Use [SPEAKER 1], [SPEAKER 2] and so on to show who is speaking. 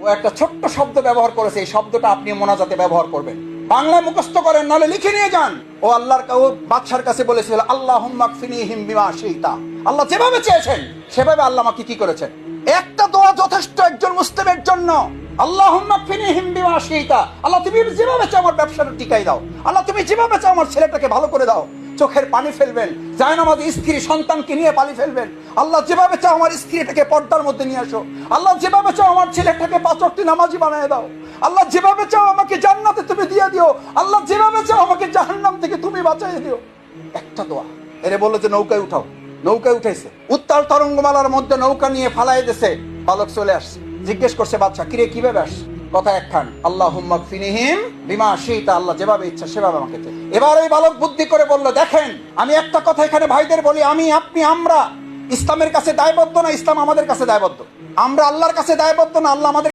[SPEAKER 1] ও একটা ছোট্ট শব্দ ব্যবহার করেছে, এই শব্দটা আপনি মোনাজাতে ব্যবহার করবেন। বাংলায় মুখস্থ করেন, নাহলে লিখে নিয়ে যান। ও আল্লাহর বাদশার কাছে বলেছিল, আল্লাহুম্মা কফিনিহিম বিমা শিইতা। আল্লাহ যেভাবে চেয়েছেন সেভাবে আল্লাহ আমাকে কি করেছেন। একটা দোয়া যথেষ্ট একজন মুসলিমের জন্য। আল্লাহুম্মা কফিনিহিম বিমা শিইতা। আল্লাহ তুমি যেভাবে চাও আমার ব্যবসাটা টিকাই দাও। আল্লাহ তুমি যেভাবে চাও আমার ছেলেটাকে ভালো করে দাও। চোখের পানি ফেলবেন, জায়নামাজে স্ত্রী সন্তানকে নিয়ে পানি ফেলবেন। আল্লাহ যেভাবে চাও আমার স্ত্রীটাকে পর্দার মধ্যে নিয়ে আসো। আল্লাহ যেভাবে চাও আমার ছেলেটাকে 5 ওয়াক্ত নামাজি বানিয়ে দাও। আল্লাহ যেভাবে চাও আমাকে জান্নাতে তুমি দিয়ে দিও। আল্লাহ যেভাবে চাও আমাকে জাহান্নাম থেকে তুমি বাঁচিয়ে দিও। একটা দোয়া। এরে বললো যে নৌকায় উঠাও। নৌকায় উঠাইছে, উত্তাল তরঙ্গমালার মধ্যে নৌকা নিয়ে ফালাই দিয়েছে। বালক চলে আসছে, জিজ্ঞেস করছে বাদশা, কিরে কিভাবে আসছে? কথা একখান, আল্লাহুম্মা কফিনিহিম বিমা শিইতা। আল্লাহ যেভাবে ইচ্ছা সেভাবে আমাকে দে। এবার ওই বালক বুদ্ধি করে বলল, দেখেন আমি একটা কথা এখানে ভাইদের বলি, আমি আপনি আমরা ইসলামের কাছে দায়বদ্ধ না, ইসলাম আমাদের কাছে দায়বদ্ধ। আমরা আল্লাহর কাছে দায়বদ্ধ না, আল্লাহ আমাদের